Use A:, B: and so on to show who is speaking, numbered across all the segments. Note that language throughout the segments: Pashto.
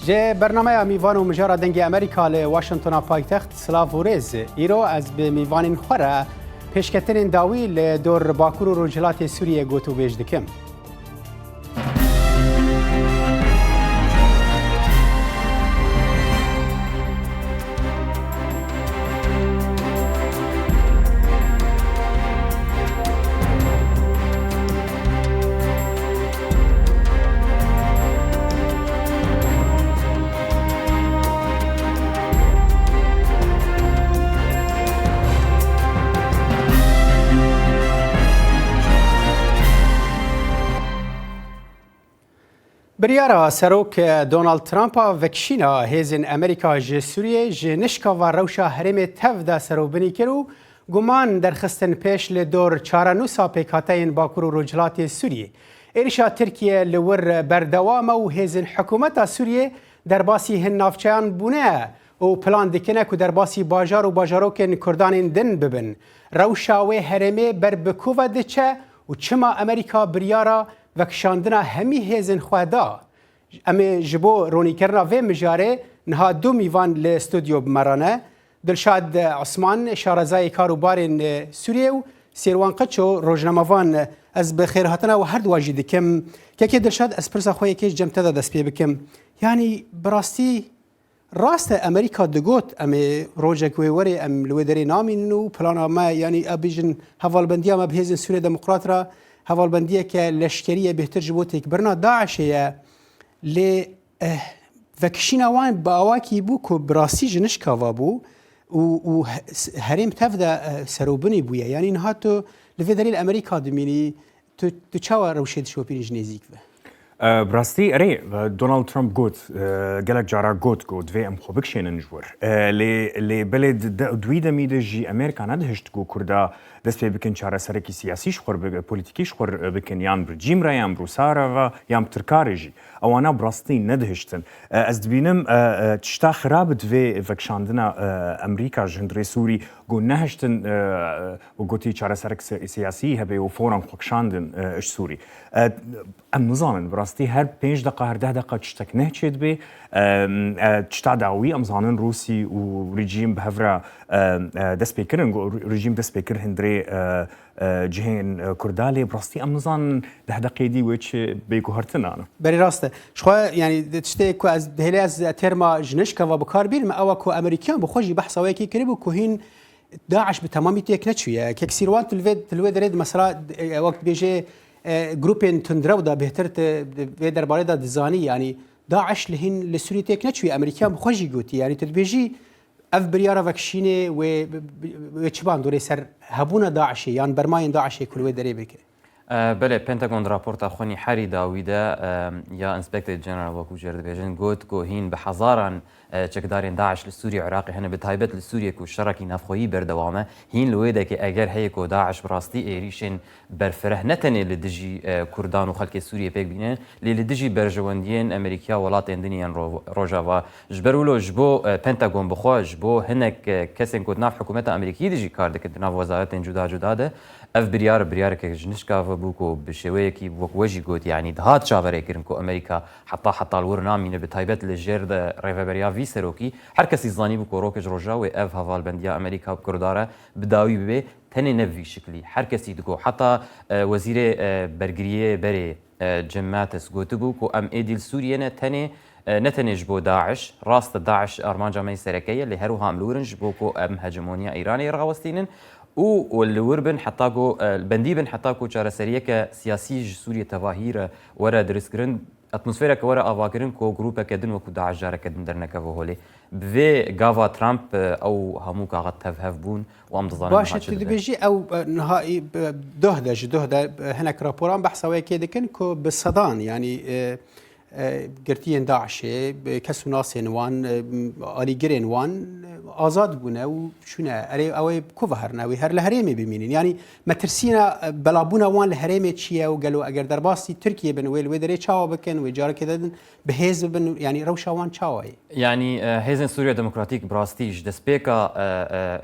A: جه برنامه میوان و مجارا دنگ امریکا ل واشنطن پایتخت سلاف و رز ایرو از به میوانین خوره پیشکترین داوی ل دور باکور و رجلات سوریه گوتو بیج دکم. بریارا سروک دونالد ترامپ وکشینا هیزن امریکا ج سوریه ج نشکا و روشا حرم تفدا سروبنی کرو گمان درخستن پیش لدور چارانوسا پیکاتین باکور و رجلات سوریه ایرشا ترکیه لور بردوام و هیزن حکومت سوریه در باسی هن نافچان بونه و پلان دکنه که در باسی باجار و باجاروکن کردان دن ببن روشا و حرمه بر بکوه دچه و چما امریکا بریارا وکشاندنا همی هیزن خوادا امی جبو رونی کرنا و مجاره نها دو میوان لاستودیو بمرانه دلشاد عثمان شارزای کاروبارین سوریه و سیروان قچو روزنامه‌وان از بخیر هاتنا و هر دو واجد کم که دلشاد از پرسا خوی که جمع داد دست پی بکم یعنی براستی راست امریکا دگوت امی روزک وری ام لودری نامینو پلان ما یعنی ابیجن حوالبندی ما بهزن سوریه دموکرات را حوالبندیه که لشکریه بهتر جبوتك برنا داعشیه لی وکشینا وان با آواکی بو که براسی جنش کاوا بو و هریم تفدا سروبنی بویه یعنی نها تو لفه دلیل امریکا دمینی تو چاوا روشید شو پیرنج نزیک به
B: براستی اری دونالد ترامپ گوت گلک جارا گوت و ام خوبک شینن جور لی بلد دوی دمیده جی امریکا ندهشت گو کرده دست پی بکن چاره سرکی سیاسیش خور پولیتیکیش خور بکن یان برجیم را یان بروسارا و یان ترکاری جی اوانا براستی ندهشتن از دبینم تشتا خراب دوی وکشاندنا امریکا جندری سوری گو نهشتن و گوتی چاره سرک سیاسی هبه و فورا خوکشاندن اش سوری ام نظامن براستی هر 5 دقیقه هر 10 دقیقه تشتک نهچید به تشتا داوی ام زانن روسی و رژیم بهفرا دست پیکرن رژیم دست پیکر هندری جهین کردالی براستی ام نظام 10 دقیقه دی وچ بیگو هرتنا
A: بری راسته شخوا یعنی تشتی کو از دهلی از ترما جنش کا و بکار بیل ما او کو امریکان بخوجی بحث وای کی کریبو کوهین داعش بتمامی تک نچویه که سیروان تلوید رید مثلا وقت بیجه جروبين تندرو دا بهتر في درباره دا دزاني يعني داعش لهن لسوريا تك نتشوي امريكان بخوجي قوتي يعني تدبيجي اف بريارا فاكشيني و تشبان دوري سر هبونا داعشي يعني برماين داعشي كل وي دري بك
C: بله پنتاگون راپورت اخونی حری داویده یا انسپکتر جنرال وکو جرد بیجن گوت کو هین به هزاران چکدارین داعش لسوریه عراقی هنه به تایبت لسوریه کو شرکی نفخویی بردوامه هین لویده که اگر هی کو داعش براستی ایریشن برفره نتنه لدجی کردان و خلک سوریه پیک بینن لدجی برجواندین امریکا ولات اندینیان روجا و جبرولو جبو پنتاگون بخوا جبو هنک کسین کو ناف حکومت امریکی دجی کار دکت ناف وزارت جدا جدا ده اف بريار که جنشكا بوكو بشويكي وجي قوت يعني دهات شافري كرنكو امريكا حتى الورنامي بتايبت للجير ده ريفابريا في سروكي حركسي زاني بوكو روكج روجا و اف هافال بنديا امريكا بكرداره بداوي بي تني نفي شكلي حركسي دكو حتى وزير برغريه بري جماتس قوتبو كو ام ايديل سوريا تني نتنج بو داعش راست داعش ارمان جامعي سركيه اللي هروها ملورنج بوكو ام هجمونيا ايراني رغوستينن واللي وربن حتاكو البنديبن حتاكو چاره سريه ك سياسي سوريا تواهير ورا درسكرن اتموسفيرا كورا افاكرن كو جروبا كدن وكو داعش جاره كدن درنكا هولي بفي غافا ترامب او هموكا غتفهف بون وام ضزان
A: باشه تدبيجي او نهائي دهده هناك رابوران بحثوا كيدكن كو بالصدان يعني قرتين داعش كسو ناسين وان الي جرين وان آزاد بونه و شونه اری اوی کوهرنا و هر لهرمی ببینین یعنی مترسینا بلابونا وان لهرمی چیه و قالوا اگر در باستی ترکیه بنویل و دری چاو بکن و جار کدن بهز بن يعني روشوان چاوی
C: يعني هيزن سوريا ديمقراطيك براستيج دسبيكا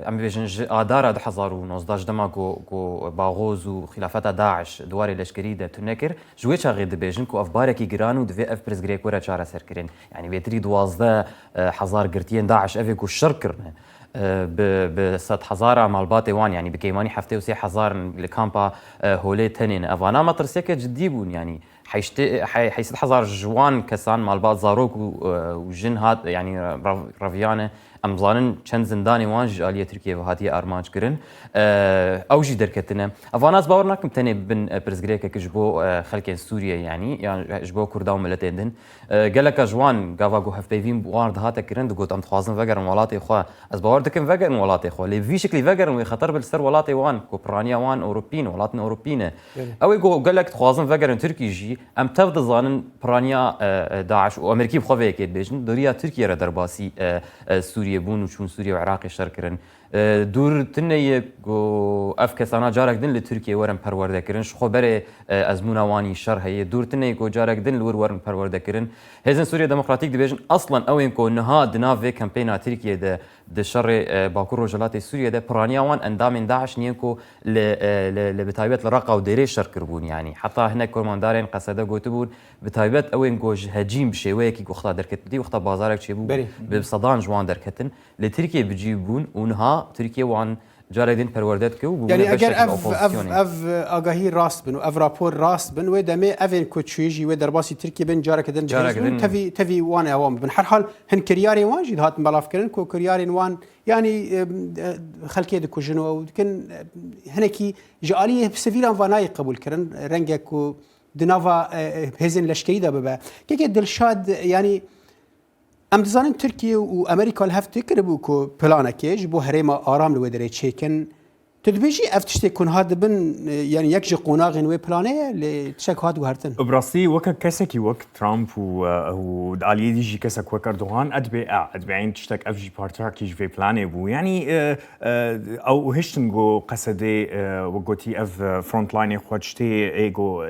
C: ام بيجن اداره 2019 دما جو باغوز و خلافات داعش دواري لشكري ده تنكر جوي شاغي دبيجن كو افباركي جرانو دفي اف بريس جريك ورا چارا سركرين يعني بيتري 12 حزار قرتين داعش افي كو شركرنا ب 6000 مالباتي وان يعني بكيماني حفتي وسي حزار لكامبا هولي تنين افانا مطرسيك جدي بون يعني حيست حزار جوان كسان مالبات زاروك وجن هات يعني رافيانه ام ظانن چند زندانی وان جاليه تركيا وهاتي ارمانج كرن او جي دركتنا افاناس باور ناكم تاني بن برزغريكا كجبو خلكين سوريا يعني جبو كرداو ملتين دن قالك جوان غافاغو هفبيفين بوارد هاتا كرن دغوت ام تخوازن فغر ولاتي خو از باور دكن فغر ولاتي خو لي في شكلي فغر وي خطر بالسر ولاتي وان كوبرانيا وان اوروبيين ولاتن اوروبيين او يقول قالك تخوازن فغر تركي جي ام تفض ظانن برانيا داعش وامريكي بخوفي كيد بيجن دوريا تركيا درباسي سوريا بون و چون سوريا وعراق شركرن دور تنه گو اف کسانا جارک دن لترکیه ورن پرورده کرن شخو بره ازمونا وانی شر هي دور تنه گو جارک دن لور ورن پرورده کرن هزن سوريا ديمقراطيك دبيجن اصلا اوين كو نها دنافي كامبينا تركيا ده شر باكور رجلات سوريا ده برانيا وان اندام داعش نينكو لبتايبت الرقه وديري شر كربون يعني حتى هناك كوماندارين قصده گوتبون بتايبت اوين گو هجيم بشويه كي وقتا دركت دي وقتا بازارك تشبو بصدان جوان دركتن لتركيا بجيبون ونها تركيا وان جاردين پروردت كو
A: يعني اگر اف آگاهی راست بن و اف راپور راست بن و دمه اوین کوچیجی و درباسی ترکیه بن جارک دن تفي وان اوام بن هر حال هن كرياري وان جد هات ملاف كرن كو كرياري وان يعني خلكي دكو جنو كن هنكي جاليه سيفيلان فاناي قبول كرن رنگكو دنافا هزن لشكري دا ببا كي دلشاد يعني ام دزانن ترکیه و امریکا هفته کربو کو پلانکیج بو هرما آرام لو دري چیکن تدبيجي افتشتي كون هاد بن يعني يكجي قناغن وي بلانيه لتشك هاد وهرتن
B: براسي وك كسكي وك ترامب و دالي ديجي كسك وك اردوغان ادبعين تشتك اف جي بارتاكي في بلاني بو يعني او هشتنغو قصدي وقوتي اف فرونت لاين خوتشتي ايغو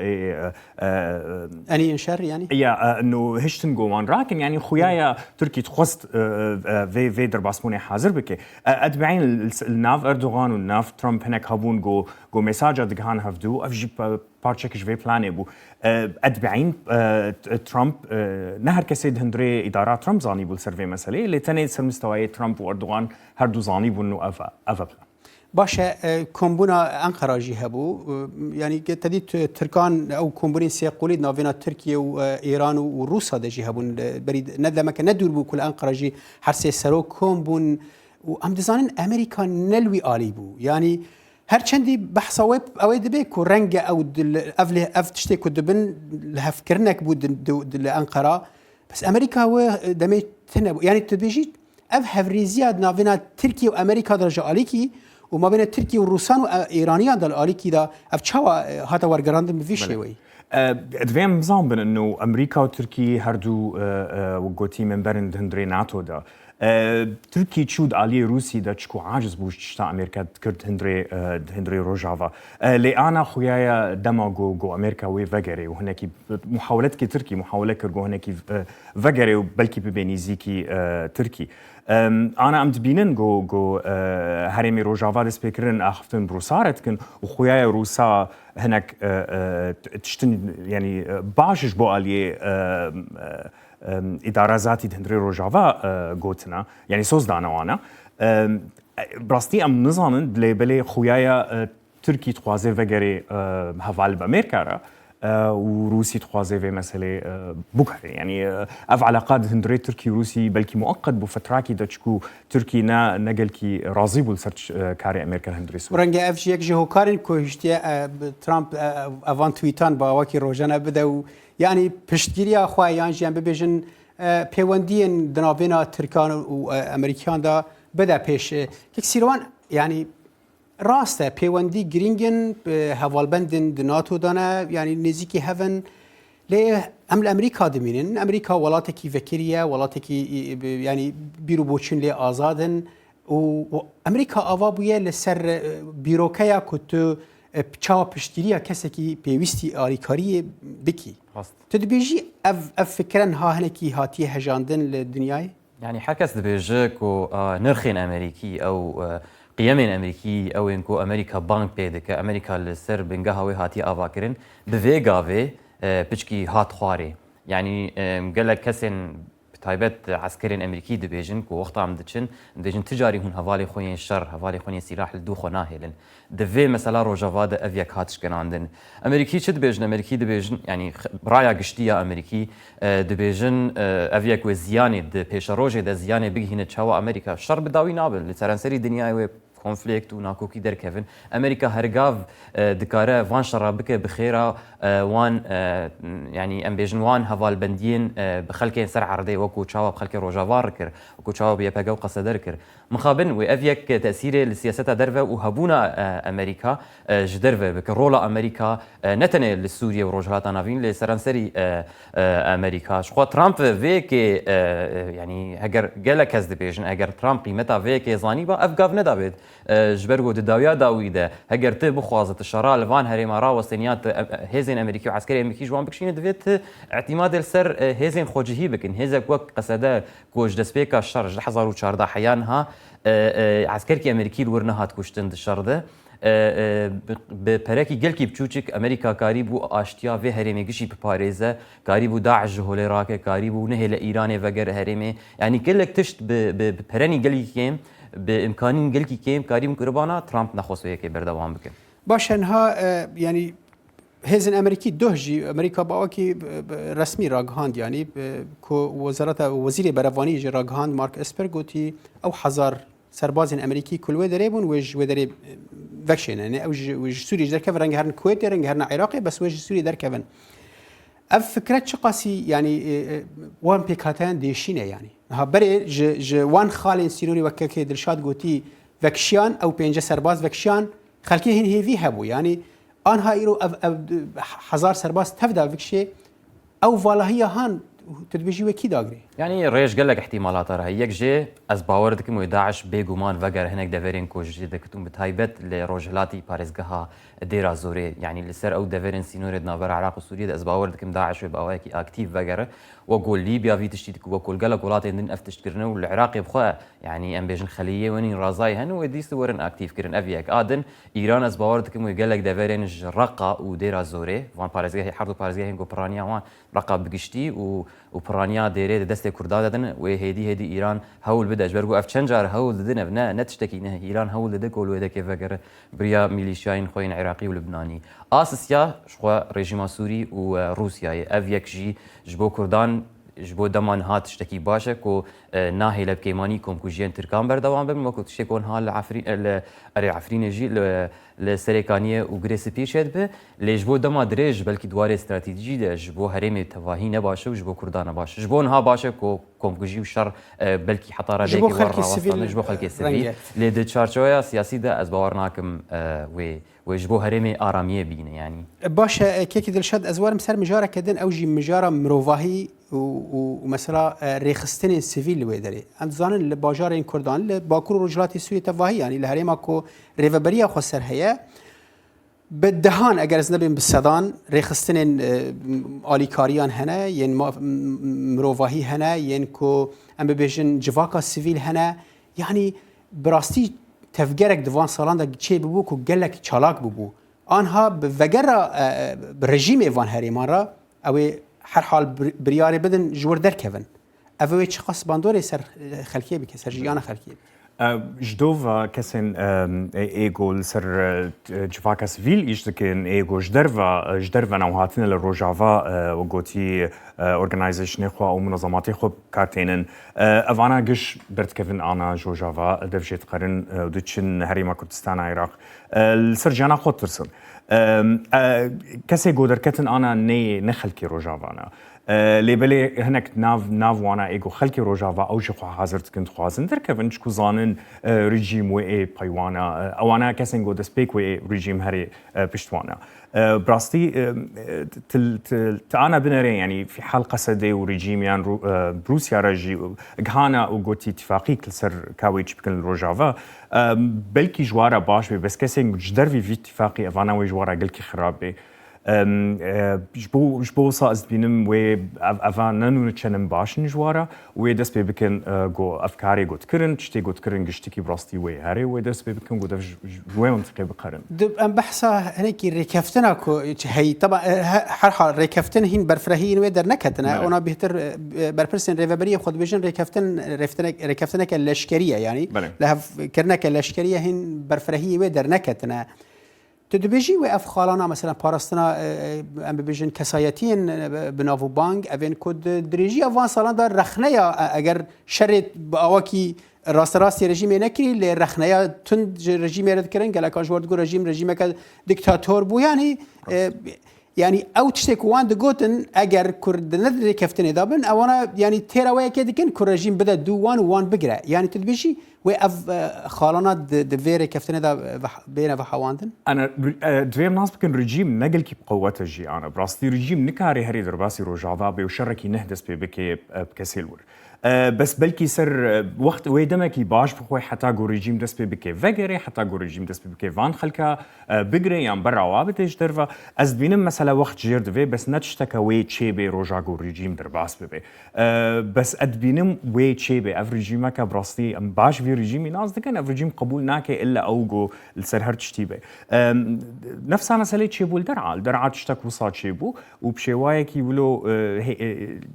A: اني انشر يعني
B: يا انه هشتنغو وان راكن يعني خويايا تركي تخست في درباسموني حاضر بك ادبعين الناف اردوغان والناف ترامب هناك هبون جو مساجة دقهان هفدو أفجي بارتشكش في بلاني بو أتبعين ترامب نهر كسيد هندري إدارات ترامب زاني بول سيرفي مسألة اللي تاني سر مستوى ترامب وأردوغان هردو زاني بو إنه أفا بلان
A: باشا كومبونا أنقرة جي هبو يعني تديت تركان أو كومبونين سيقولي نافينا تركيا وإيران وروسيا دا جي هبون بريد ندمك ندور بو كل أنقرة جي حرسي سرو كومبون وام دزانن امريكا نلوي آلي بو يعني هر چندی بحث اوی دبی کو رنگ او اف تشتی کو دبن لهفكرنك بود لانقره بس امريكا و دمي تنبو يعني تبيجي اف هفريزياد نافينا تركيا وامريكا درجه آليكي وما بين تركيا والروسان وايرانيان دال آليكي دا اف تشوا هاتا ورغراندم في شوي
B: ادفهم نظام بين انه امريكا وتركيا هردو وقوتي من برند هندري ناتو دا تركي تشود عليه روسي دا تشكو عاجز بوش تشتا امريكا كرد هندري روجافا لي انا خويايا دماغو جو امريكا وي فاجري وهناكي محاولات كي تركي محاوله كرغو هناكي فاجري وبلكي ببنيزيكي تركي انا ام تبينن جو هرمي روجافا دي سبيكرن اخفتن بروسارت كن وخويايا روسا هناك تشتن يعني باشش بو عليه إدارة ذاتي دهندري روجافا قوتنا يعني سوز دانا وانا براستي أم نظامن بلي خويايا تركي تخوازي فقري هفال بأمريكا وروسي تخوازي في مسألة بكرة يعني أف علاقات هندري تركي وروسي بلكي مؤقت بفتراكي دتشكو تركي نقلكي راضي بالسرش كاري أمريكا هندري سوري
A: ورنجا أف جيك جهو كارين كوهشتيا ترامب أفان تويتان باواكي روجانا بدأ يعني پشتگیری خوایان جنب ببیجن پیوندین دنابینا ترکان و امریکان دا بده پیش یک سیروان يعني راسته پیوندی گرینگن هوالبندن دناتو دانه يعني نزیکی هفن ليه ام امريكا دمينن امريكا ولاتكي فكريه ولاتكي يعني بيرو بوچن لي آزادن و امریکا آوا بویه لسر بیروکیا کتو چاوا پشتگیریا کسی که پیوستی آلیکاری بکی تو دبیجی اف فکرن ها هنکی هاتی هجاندن لدنیای
C: يعني حكس دبيجك ونرخين أمريكي أو قيمين أمريكي أو إنكو أمريكا بانك بيدك أمريكا السر بنجاهوي هاتي أفاكرين بفيجافي بتشكي هات خواري يعني قال لك كسن تایبەت عسكرين أمريكي دبيجن كو وقت عم دجن تجاري هون هفالي خوين الشر هفالي خوين سلاح الدو خو ناهلن دفي مثلا روجافا د افيك هاتش كان عندن أمريكي شد بيجن أمريكي دبيجن يعني رايا قشتيا أمريكي دبيجن افيك وزياني د بيش روجي د زياني بيجي هنا تشاوا أمريكا الشر بداوي نابل لترانسري دنيا كونفليكت و ناكوكي در كيفن امريكا هرغاف دكاره وان شرابك بخيره وان يعني ام بيجن وان هفال بندين بخلكين سر عرضي وكو تشاوا بخلكي روجافار كر وكو تشاوا بيبقى قصدر كر مخابن وافيك تاثير لسياسه درفه وهبونا امريكا جدرفه بكرولا امريكا نتنه لسوريا وروجهات نافين لسرانسري امريكا شو ترامب فيك يعني هجر قالك هز بيجن هجر ترامب قيمتها فيك زانيبا افغاف ندابد جبرگو داویا داویده هگر ته بخوازت الشراء لفان هريما را وسنيات هيزن امريكي وعسكري امريكي جوان بكشين دفيت اعتماد السر هيزن خوجهي بكن هيزك وك قصده كوج دسبيكا الشر 2014 حيانها عسكري امريكي الورنهات كوشتند الشر ده بپرکی گلکی بچوچک امریکا کاریبو آشتیا و هرمی گشی بپاريزه کاریبو داعش جهول راکه کاریبو نهل ایران وگر هرمی يعني كلك تشت بپرنی گلی کیم بامکانی گلکی کیم کاریم قربانا ترامپ نخواسته که بردوام بکن
A: باشه انها يعني هزن امريكي دوهجي امريكا باوكي رسمي راغهاند يعني كو وزارة وزير برافاني جي راغهاند مارك اسبرغوتي او حزار سربازين امريكي كل ودريبون وج ودريب فاكشن يعني او سوري در كفن رنگ هرن كويت رنگ هرن عراقي بس وج سوري در كفن اف فكرت شقاسي يعني وان بيكاتان ديشينه يعني ها بري ج وان خالين سينوري وكاكي درشاد غوتي فاكشيان او بينجا سرباز فاكشيان خلكي هن هيفي هبو يعني آنها ایرو هزار سرباز تفدا فکشه او والا هي هان تدبیجی وکی داغری
C: يعني ريش قال لك احتمالات راه يك جي از باور دكم وداعش بيغومان وگر هناك دفرين كوج دكتم بتايبت لروجلاتي باريزغها ديرا زوري يعني لسر او دفرين سينور نافر العراق وسوريا از باور دكم داعش وباواكي اكتيف وگر وقول ليبيا في تشتيك وقول قال لك ولات ان افتش كرنا والعراق يبخوا يعني ام بيجن خليه وين رازاي هن وديس ورن اكتيف كرن افيك ادن ايران از باور دكم وقال لك دفرين رقه وديرا زوري وان باريزغا حرب باريزغا هنگو برانيا وان رقه بگشتي وبرانيا ديري دست كرداد دن وهدي ايران هول بدا جبرغو اف تشنجار هول ددن بنا نتشتكي نه ايران هول ددك ولوده كيف فكر بريا ميليشياين خوين عراقي ولبناني اساسيا شو رژیم سوري وروسيا افيك جي جبو كردان جبو دمان هات تشتكي باشا كو ناهي لبكيماني كوم كوجين تركان بردوام بم وكو تشتكون هال عفرين جي لسريكانيه وغريس بيشد به لجبو دما دريج بلكي دوار استراتيجي ده جبو هرمي تواهي نباشه وجبو كردان باشه جبو نها باشه كو كوم كوجي وشر بلكي حطاره ديكي ورا وصل جبو خلكي السيفيل لد تشارچويا سياسي ده از باورناكم وجبو هرمي آرامية بينه يعني
A: باشا كيكي دلشاد ازوار مسار مجاره كدن اوجي مجاره مروفاهي ومثلا ريخستن سيفيل لويدري ام زانن لباجار كردان لباكور رجلات سوريا تواهي يعني لهريما كو ريفبريا خسر هي بالدهان اگر از نبیم بالسدان ريخستن آلیکاریان هنه ين مروفاهي هنه ين كو ام ببيجن جواكا سيفيل هنه يعني براستي تفجرك دوان سالان دا چه ببو کو گلک چالاک ببو آنها بوگر برژیم ایوان هریمان را او هر حال بریاری بدن جور در کون اوه چه قص باندوری سر خلکیه بکه سر جیان خلکیه
B: جدوفا كسن ايجو سر جفاكا سفيل يشتكن ايجو جدرفا نوهاتنا للروجافا وقوتي اورجنايزيشن خو او منظمات خو كارتينن افانا قش برتكفن انا جوجافا دفجت قرن ودتشن هريما كردستان عراق السرجانا خو ترسل كسي قدر كتن انا نخلكي روجافانا لبلي هناك ناف وانا ايجو خلكي روجافا او شخو حاضرت كنت خوازن دركفن شكو زانن ريجيم و اي بايوانا او انا كاسن جو دسبيك و ريجيم هري بشتوانا براستي أنا بنري يعني في حال قصدي وريجيم يعني بروسيا رجي غانا وقوتي اتفاقي كل سر كاويتش بكل روجافا بلكي جوارا باش بس كسين جدر في اتفاقي افانا وجوارا قلكي خرابي جبو صاز بينم و افان نانو نتشنم باشن جوارا و دس بكن جو افكاري جو تكرن تشتي جو تكرن گشتي براستي و هاري و دس بكن جو دف و منطقي بقرن
A: دب ام بحثا هنيك ريكفتنا كو هي طبعا حرحه ريكفتن هين برفرهين ودر نكتنا انا بهتر بربرسن ريفابريه خد بيجن ريكفتنا كاللشكريه يعني لها كرنا كاللشكريه هين برفرهي ودر نكتنا تدبيجي وقف خالانا مثلا باراستنا ام بيجن كسايتين بنافو بانك افين كود دريجي افان سالان دار رخنيا اگر شرط باواكي راستي رژیم نکری لی رخنیا تند رژیم رد کردن گله کاش ورد گو رژیم که دیکتاتور بو يعني او تشتك وان دقوتن اگر كرد ندري كفتني دابن او انا يعني تيراوي كده كن كرجيم بدا دو وان بقرا يعني تدبشي وقف خالانات دفيري كفتني دا بينا بحواندن
B: انا دويم ناس بكن رجيم نقل كي بقوته جي انا براستي رجيم نكاري هري درباسي روجافا بوشركي نهدس بكي بكسيلور بس بلكي سر وقت ويدمكي باش بخوي حتى جو ريجيم دس بكي فجري حتى جو ريجيم دس بكي فان خلكا بقري يعني برا وابتش درفا از بينم مثلا وقت جير دفي بس نتشتكا وي تشيبي روجا جو ريجيم درباس ببي بس اد بينم وي تشيبي اف ريجيما كبراستي باش في ريجيمي ناس دكن اف ريجيم قبول ناكي الا اوجو السرهر تشتيبي نفسها مسألة تشيبو الدرعا تشتك وصا تشيبو وبشوايك يقولوا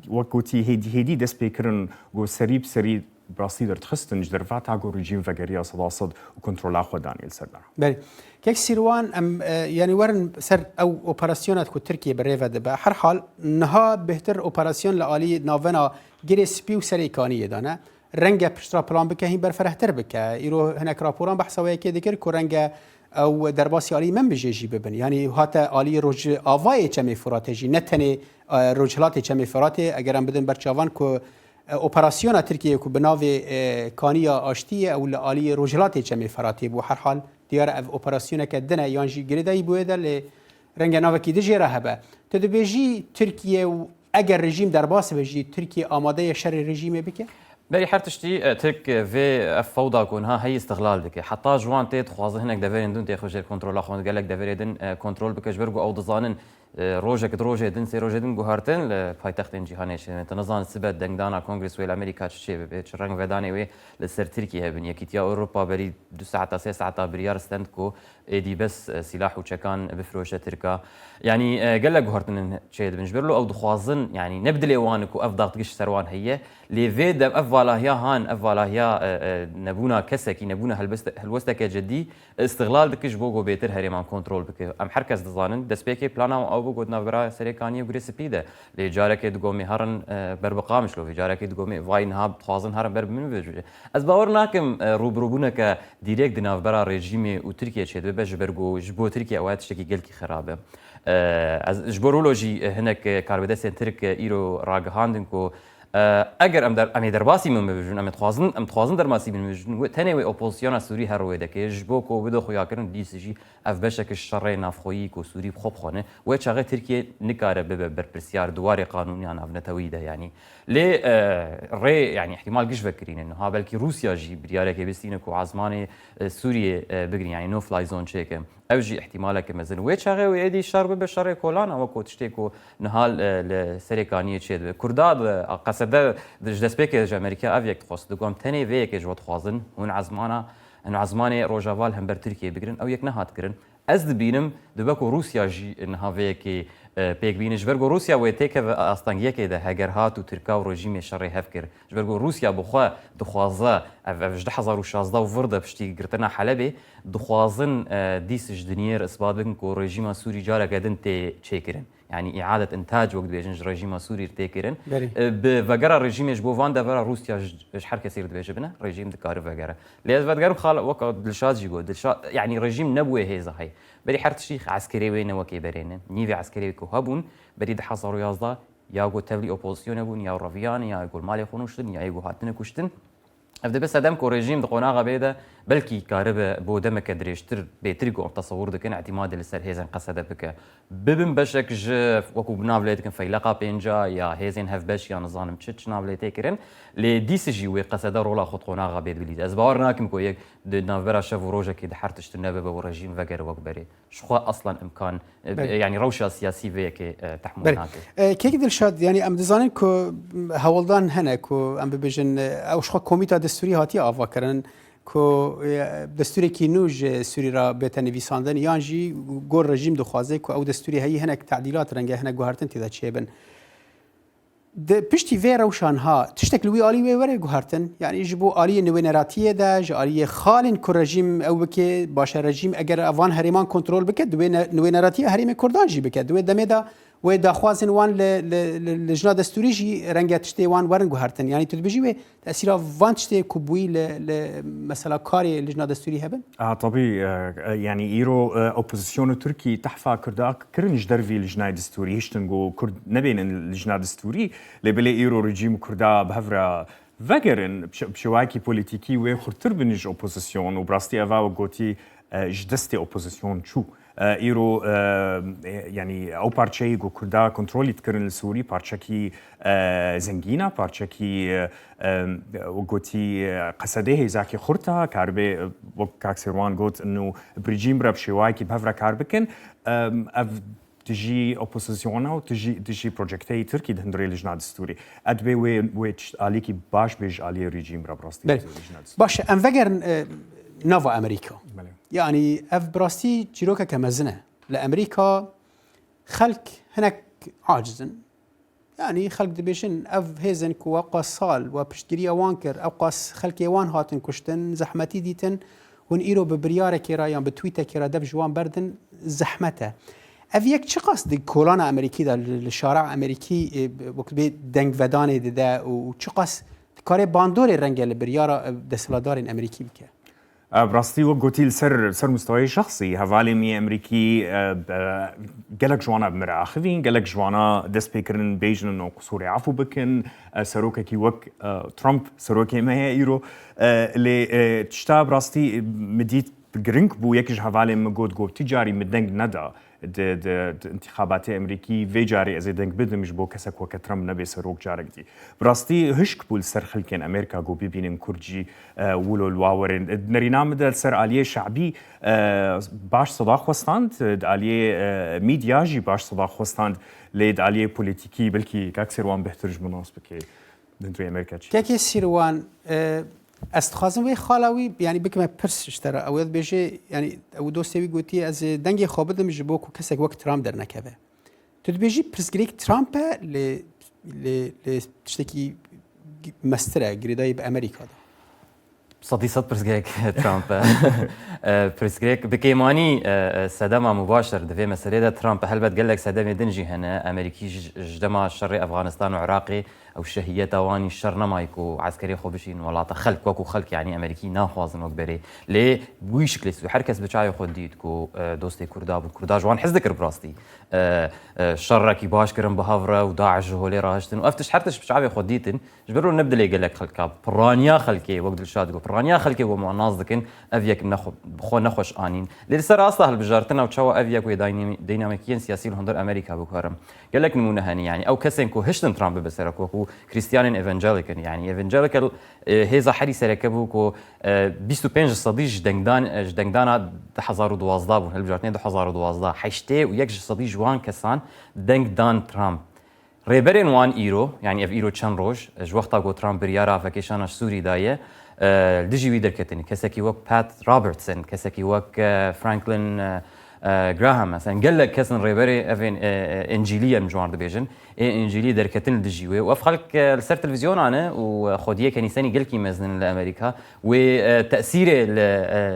B: وكوتي هيدي دس بيكرن جو سري براسي در تخستن جدرفات جو ريجيم فقرية صداصد وكنترولا خو دانيال سردار
A: بله كيك سيروان ام يعني ورن سر او اوبراسيونات كو تركيا بالريفا دبا هر حال نها بهتر اوبراسيون لالي نافنا جريس بيو سريكانيه دانا رنگا پشترا پلان بك هي برفرهتر بك يرو هناك راپوران بحثويه كي ذكر كو رنگا او درباسي علي من بجيجي ببن يعني هاتا علي روج آوای چمی فراتجي نتني روجلات چمی فراتي اگر هم بدن برچاوان كو اوپراسیون ترکیه کو بناوی کانیا آشتیه او لالی روجلات چمی فراتي بو هر حال دیار اوپراسیون که دنه یانجی گریدای بوده ل رنگ ناوکی دجی رهبه تدبیجی ترکیه و اگر رژیم در باس بجی ترکیه آماده شر رژیم بکه
C: بري حرتشتي تك في فوضى كونها هي استغلال بك حتى جوان تيت خوازه هناك دافيرين دون تاخذ كنترول اخوان قال لك دافيرين كنترول بك جبرغو او دزانن روجك دروجه دن سي روجه دن جوهرتن لپایتختن جهانی شن تنظان سبت دنگدانا کنگرس ویل امریکا چه به چرنگ ودانی و لسر ترکیه هبن یکیتیا اوروبا بری 2 ساعات 3 ساعات بريار ستند کو ايدي بس سلاح وشكان بفروشه تركا يعني قال لك جوهرتن شيء بنجبر له او دخوازن يعني نبدل ايوانك وافضل تقش سروان هي لي فيد افوالا هي هان افوالا هي نبونا كسكي نبونا هلوستك جدي استغلال بكش بوغو بيتر هريمان كنترول بك ام حركز دزانن دسبيكي بلانا او بوغو نافرا سريكاني وغريسبيده لي جارك دغومي هرن بربقامش لو جارك دغومي فاين هاب خوازن هرن برب من بيجو از باورناكم روبروبونك ديريكت دنافرا ريجيمي وتركيا شد بجبرغو جبو تركيا اوات شكي قلكي خرابه از جبرولوجي هناك كاربدسن ترك ايرو راغهاندنكو اگر ام درباسی من بجون ام تخوازن درماسی من بجون تنه و اپوزیسیون سوری هر ویده که جبو کو بدو خویا کردن دیسجی اف بشک شر نافخویی کو سوری بخوب خانه و چاغه ترکیه نکاره به برپرسیار دوار قانونی انا افنتویده يعني لي ري يعني احتمال قش فكرين انه ها بلكي روسيا جي بريالك بسينك وعزمان سوريا بقري يعني نو فلاي زون تشيك او جي احتمالك مثلا وي شاغي ويدي شرب بشر كولان او كو تشتيكو نهال لسريكانيه تشيد كرداد قصد دسبيك امريكا افيك تخص دقوم تاني فيك جو تخوازن هون عزمانه انه عزمانه روجافال هم بر تركيا بقرن او يك نهات كرن از دبینم دبکو روسیا جی انها ویکی پیک بینش برگو روسیا و تیک استانگیه که ده هگر هات و ترکا و رژیم شر هفکر برگو روسیا بخوا دخوازه افجده 2016 و ورده پشتی گرتنا حلبه دخوازن دیس جدنیر اثبات بکن که رژیم سوری جاره قدن تی چیکرن يعني إعادة إنتاج وقت بيجنج رژیم سوري ارتكرن بفجرة رژیمش بوفان دفرا روسيا إيش حركة سير دبيجه بنا رژیم دكار فجرة ليش فجرة خال وقت دلشات جيجو دلشات يعني رژیم نبوه هذا هاي بري حرت شيخ عسكري وين وكي برينا نيفي عسكري كوهبون بري دحصروا يازدا يا جو تبلي أوبوزيسيون بون يا رافيان يا يقول مالي خونوشتن يا يقول هاتنا كشتن أبدا بس هدم كو رژیم دقونا غبيدة بلكي كاربه بو دمك دريشتر بيتريكو تصور دكن اعتماد لسر هيزن قصده بك ببن بشك ج وكو بنابليتكن فيلقا بينجا يا هيزن هف بش يا نظام تشتش نابليتكرن لي دي سي جي وي قصده رولا خطقونا غبيد بليد از باورناكم كو يك نافرا شاف روجا كي دحرتش تنبه ورجيم فقر وكبري شخو اصلا امكان يعني روشه سياسي فيك تحمل هناك
A: كيك دلشاد يعني ام دزانين كو هولدان هنا كو ام ببجن او شخو كوميتا دستوري هاتي افكرن كو دستوري كي نوج سوري را بتنفيساندن يانجي غور رژيم دخوازي كو او دستوري هي هناك تعديلات رنگه هنا غوهرتن تدا تشيبن د پشتی وی روشان ها تشتكلوي آلی وی وره گوهرتن يعني جبو آلی نوینراتیه دا ج آلی خالن کو رژیم او بکه باشه رژیم اگر اوان هریمان کنترل بکه دوی نوینراتیه هریم کردان جی بکه دوی دمه دا و داخوازن وان لجنا دستوری جی رنگ تشتی وان ورن گوهرتن يعني تدبجي و تاثير وان تشتی کوبوی مثلا کاری لجنا دستوری هبن
B: طبيعي يعني ايرو اوبوزيسيون تركي تحفا كردا كرنج درفي لجنا دستوري هشتنجو كرد نبين لجنا دستوري لبلي ايرو رجيم كردا بهفرا فاجرن بشواكي بوليتيكي وخرتر بنج اوبوزيسيون وبراستي افا وغوتي جدستي اوبوزيسيون شو ايرو يعني او بارتشي جو كردا كنترولي تكرن السوري بارتشكي زنجينا بارتشكي وقوتي قصده زاكي خرطة كاربي وكاكسيروان قلت انه بريجيم راب شوايكي بهفرا كاربكن تجي اوبوزيسيونا وتجي بروجكتي تركي دهندري لجنة دستوري ادبي ويتش عليكي باش بيج علي ريجيم راب راستي
A: باش انفجر نافا امريكا يعني اف براستي جيروكا كمزنه لامريكا خلق هناك عاجزن يعني خلق دبيشن اف هيزن كو قصال وبشتري وانكر او قص خلق يوان هاتن كشتن زحمتي ديتن ون ايرو ببرياره كيرا يعني بتويتر كيرا دب جوان بردن زحمته اف يك چه قصد كولانا امريكي دا الشارع امريكي وقت بي دنگ وداني دا و چه قصد كاري باندور رنگ البرياره دسلادار امريكي بك
B: براستي وقوتي سر مستوى شخصي هفالي مي امريكي قالك جوانا بمراخذين قالك جوانا دس بيكرن بيجن انه قصوري عفو بكن سروكا كي وك ترامب سروكا ما هي ايرو اللي تشتا براستي مديت جرينك بو يكج هفالي مقود جو تجاري مدنج ندا د انتخابات امریکی وی جاری از دنگ بدم مش بو کسک وک ترامپ نبی سروک جارک دی براستی هشک بول سر خلکن امریکا گو ببینن کرجی ولو الواورن نرینام دل سر علیه شعبی باش صدا خوستند علیه میدیاجی باش صدا خوستند لید علیه پولیتیکی بلکی کاکسروان بهترج مناسب که دنتری امریکا چی
A: که سیروان استخازم وی خالاوی یعنی بکم پرس اشترا او بيجي يعني او دوستي قوتي از دنگي خوبدم جبو کو کسک وقت ترامپ در نکبه تو بيجي برسگریک ترامپ ل تشتكي مستره گریدای به امریکا ده
C: صديصات برسجريك ترامب برسجريك بكيماني صدمة مباشر دفي مسألة ترامب هل بتقول لك صدمة دنجي هنا أمريكي جدما شر أفغانستان وعراقي أو الشهية تواني الشر نمايكو عسكري خوبشين ولا خلق وكو خلق يعني أمريكي ناخوازن وكبري ليه بويشك لسه حركس بتشاي خديتكو دوستي كرداب وكردا جوان حز ذكر براستي شركي باش كرم بهافرا وداعش هولي راهشتن وافتش حرتش بتشاي خديتن جبروا نبدا لي قال لك خلقا برانيا خلقي وقت الشاد برانيا خلقي ومعناز ذكن افيك نخو بخو نخوش انين لسه اصلا بجارتنا وتشوا افيك ديناميكيين سياسيين هندر امريكا بكرم قال لك نمونه هني يعني او كسنكو هشتن ترامب بسرك وكو كريستيان ايفانجيليكال يعني ايفانجيليكال هيزا حري سركبو كو 25 صديق جدنگدانا 2012 بو هالبجارتين 2012 حشته ويك صديق جوان كسان دنگدان ترامب ريبرين وان ايرو يعني اف ايرو چن روج جوقتا جو ترامب بريارا فكيشانش سوري دايه دجي ويدر كتني كسكي وك بات روبرتسون كسكي وك فرانكلين جراهام مثلا قال لك كسن ريبري افين انجيليه مجوار دبيجن انجيليه دركتن دجيوي وف خلق لسر تلفزيون انا وخوديه كنيساني قال كي مزن لامريكا وتاثيره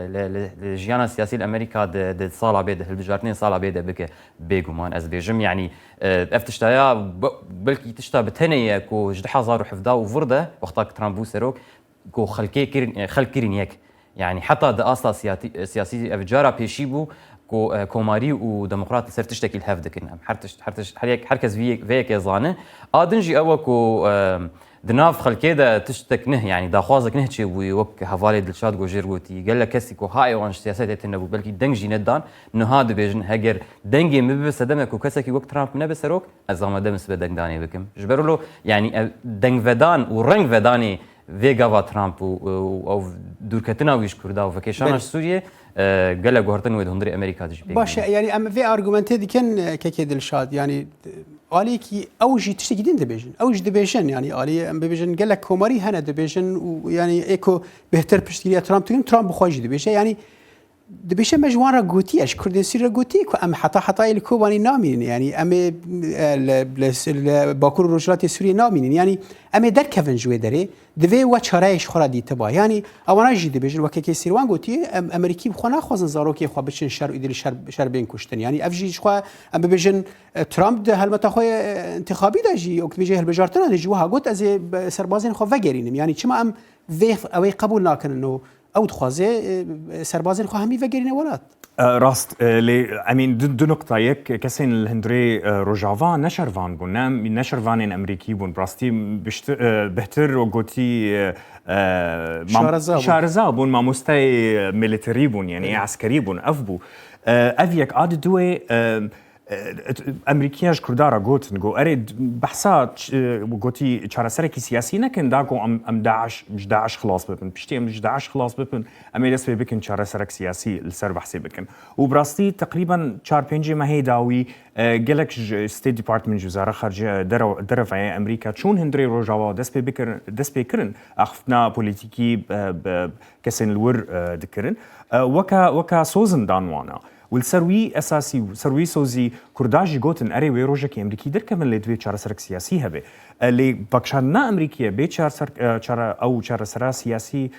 C: للجيانا السياسي الامريكا د صاله بيد البجارتين صاله بيد بك بيغمان از بيجم يعني افتشتايا بلكي تشتا بتنيه كو جد حزار وحفدا وفرده وقتك ترامبو سروك كو خلق كيرينيك يعني حتى د اصلا سياسي افجارا بيشيبو كوماري وديمقراط سر تشتكي الهاف دكن حركز فيك يزانه ادنجي او كو دناف خلكيدا تشتك نه يعني داخوازك نه شي وك هفالي دلشاد جوجير قوتي قال لك كسي كو هاي وانش سياسات النبو بلكي دنجي ندان انه هذا بيجن هجر دنجي مبس دمك وكسكي وقت ترامب نبس روك ازغم دمس بدك داني بكم جبروا له يعني دنج فدان ورنج فداني فيغا ترامب او دوركتنا ويش كردا وفكيشان سوريا قال لك غورتن ويد هندري امريكا تجي
A: باش يعني ام في ارغومنت دي كان كيكي دلشاد يعني عليكي اوجي تشتي جديد دبيجن اوج دبيجن يعني علي ام بيجن قال لك كوماري هنا دبيجن ويعني ايكو بهتر بشتري ترامب بخواج دبيجن يعني دبيجن مجوان راغوتي اش كردسي راغوتي كو ام حتى الكوباني نامين يعني ام باكور روجلات سوريا نامين يعني ام در كفن جوي دري دفي واتشاريش خورا دي تبا يعني اوانا جي دبيجن وكيكي سيروان غوتي امريكي بخونا خوازن زاروكي خو بچن شر ادري شر بين كشتن يعني افجي خو ام بيجن ترامب ده هلمتا خو انتخابي داجي او بيجي هالبجارتنا دي جوها غوت از سربازين خو فغيرين يعني چما ام في اوي قبول ناكن انه او دخوازي سربازين خو همي فغيرين ولات
B: راست لي امين دو نقطة يك كسين الهندري روجافان نشرفان بون نشرفان امريكي بون براستي بهتر وقوتي شارزا بون ما مستوى ميليتري بون يعني عسكري بون افبو افيك عاد دوي امريكياج كردارا قوت نقول اريد بحثات قوتي شارسركي سياسي نكن داكو ام داعش مش داعش خلاص ببن بشتي مش داعش خلاص ببن اميلس بكن شارسرك سياسي السر بحسي بكن وبراستي تقريبا شار بينجي ما هي داوي قالك ستيت ديبارتمنت وزاره خارجيه درف امريكا شون هندري روجاوا دس بكرن اخفنا بوليتيكي كسن الور ذكرن وكا سوزن دانوانا والسروي اساسي سروي سوزي كرداجي جوتن اري ويروجك امريكي در كمل لدوي چار سرك سياسي هبه اللي بكشنا امريكيه بي چار سر چار او چار سرا سياسي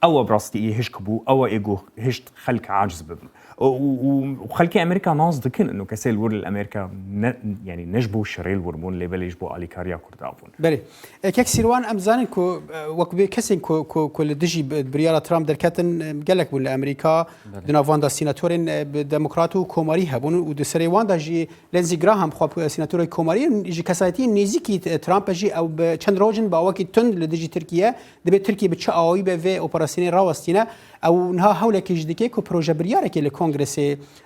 B: او براستي هشكبو او ايجو هشت خلق عاجز ببن وخلكي امريكا ناس دكن انه كسيل ور الامريكا يعني نجبو شريل ورمون اللي بليجبو علي كاريا كردابون
A: بله كيك سيروان امزانن كو وكبي كسين كو دجي بريالا ترامب دركتن قالك ولا امريكا دنا فاندا سيناتورين ديمقراطو كوماري هبون ودسري واندا جي لينزي جراهام خو سيناتوري كوماري جي كساتين نيزيكي ترامب جي او چند روجن باوكي تند لدجي تركيا دبي تركيا بتشاوي به اوبراسيون راوستينا او نها هولك جديكي كو بروجا بريالا كي الكونغرس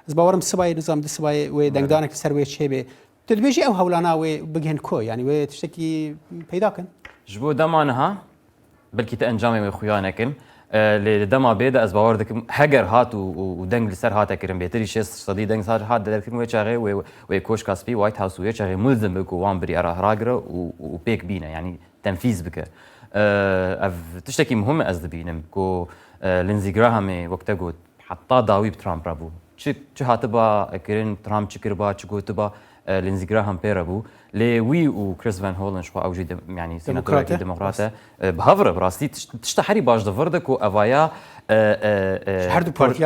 A: زباورم سباي نظام دسباي ودنگدانك سروي شيبه تدبيجي او هولانا وبجهن كو يعني وتشتكي بيداكن
C: جبو دمانها بلكي تانجامي وخيانكن لدما بيدا از باوردك هجر هات ودنگ لسر هات كرم بيتري شيس صدي دنگ سار هات دركم ويچاغي وكوش كاسبي وايت هاوس ويچاغي ملزم بكو وان بري ارا راغرا وبيك بينا يعني تنفيذ بك تشتكي مهمه از بينم كو لينزي جراهام وقتا قلت حتى داوي بترامب رابو چه هاتبا كرين ترامب چكربا چگوتبا لينزي جراهام بيرابو لوي وكريس فان هولن شو اوجي يعني سيناتور ديمقراطه بهفره براستي تشتحري باش دفردك وافايا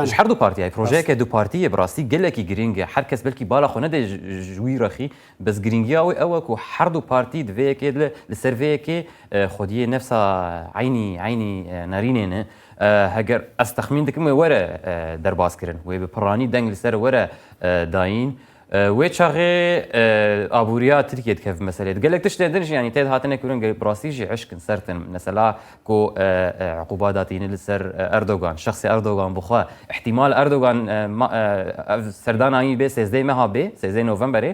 C: شحردو بارتي اي بروجيك دو بارتي براستي قالك جرينج حركس بلكي بالا خو ندي جوي رخي بس جرينجياوي اوك وحردو بارتي دفي كده للسيرفي خديه نفسها عيني نارينين هجر استخمين دكم ورا درباس كرن وببراني دنگ لسر ورا داين ويتشاغي ابوريا تركيا كيف مساله قال لك تشتندنش يعني تيد هاتنا كورن براسيجي عشق سرتن مثلا كو عقوباتين لسر اردوغان شخصي اردوغان بخوا احتمال اردوغان سرداناي بي سيزدي ما بي سيزدي نوفمبر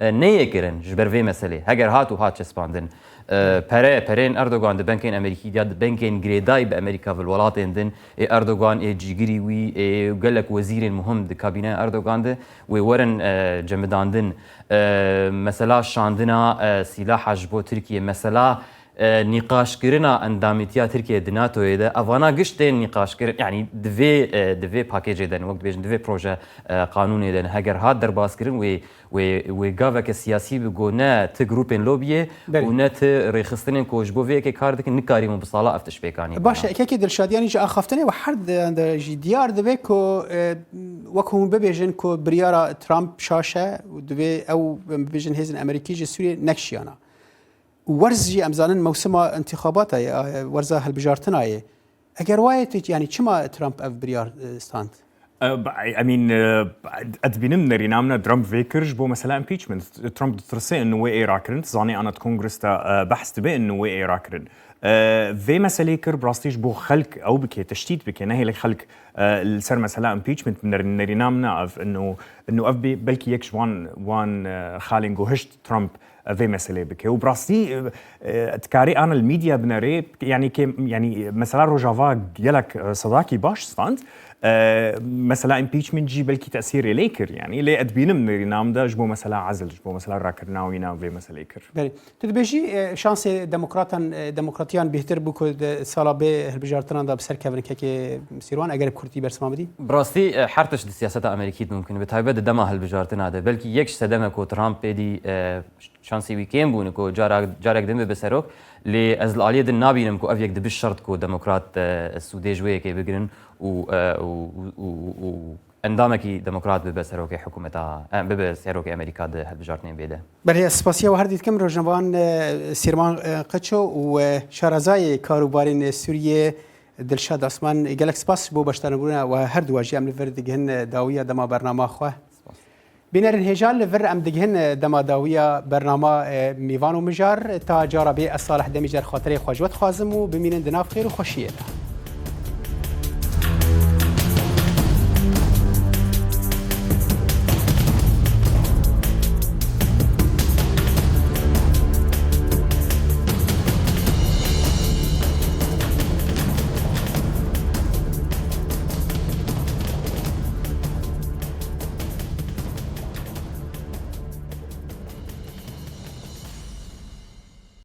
C: نيكرن جبر في مساله هجر هاتو هات سباندن پرین اردوغان د بنکین امریکی د بنکین گریدای به امریکا و الولايات دن اردوغان جیگری وی قالك وزير مهم د کابینه اردوغان ده و ورن جمداندن مثلا شاندنا سلاح جبو ترکیه مثلا نقاش كرنا اندامتيا تركيا دناتو اذا افانا قشتين نقاش كر يعني دفي باكيج دن وقت بيجن دفي بروجا قانوني دن هاجر هاد درباس كرن و غافك السياسي بيقولنا تجروبين لوبيه ونت ريخستنين كوجبو فيك كاردك نكاري من بصاله افتش بيكاني
A: باشا كيك دلشادياني جا اخفتني وحد عند جي ديار دبيكو وكو بيجن كو بريارا ترامب شاشه ودبي او بيجن هيزن امريكي جي سوريا نكشيانا ورزجي امزانن موسم انتخابات ورزه هالبجارتناي اگر وايت يعني چما ترامب اف بريار ستاند
B: امين ادبين من رينامنا ترامب فيكرج بو مثلا امبيتشمنت ترامب ترسي انه وي راكرن زاني انا كونغرس تا بحث تبي انه وي راكرن في مسألة كر براستيش بو خلق او بكي تشتيت بكي نهي لخلق السر مثلا امبيتشمنت من رينامنا اف انه اف بلكي يكش وان خالينجو هشت ترامب في مسألة بكي وبراستي تكاري انا الميديا بناري يعني يعني مثلا روجافا جالك صداقي باش ستاند مثلا امبيتشمنت جي بلكي تاثير ليكر يعني لي ادبين من رينام دا جبو مثلا عزل جبو مثلا راكرناوينا في مثلا ليكر
A: بله تدبيجي شانس دموکراتیان بهتر بو که سالا به هالبجارتنا دا بسر كيفن كي سيروان اگر كرتي برسما بدي
C: براستي حرتش السياسات الامريكيه ممكن بتايبه دما هالبجارتنا هذا بلكي يكش سدمه كو ترامب دي شانسي ويكين بون كو جارك دم بسروك لي از الاليه النابي نمكو افيك دبش شرط كو ديمقراط السودي جويه كي بيجرن و اندامكي ديمقراط ببسروك حكومتها ببسروك امريكا ده هالبجارتين بيده
A: بله سپاسیا و هر دید کم روجنوان سیرمان قچو و شارزای کاروبارین سوریه دلشاد اسمان گلک سپاس بو باشتانبونا و هر دو واجی ام لور دگهن داویه دما برنامه خو بینرن هجال لور ام دگهن دما داویه برنامه میوان و مجار تا جاربی الصالح دمیجر خاطر خوجوت خازم و بمینن دناف خیر و خوشیه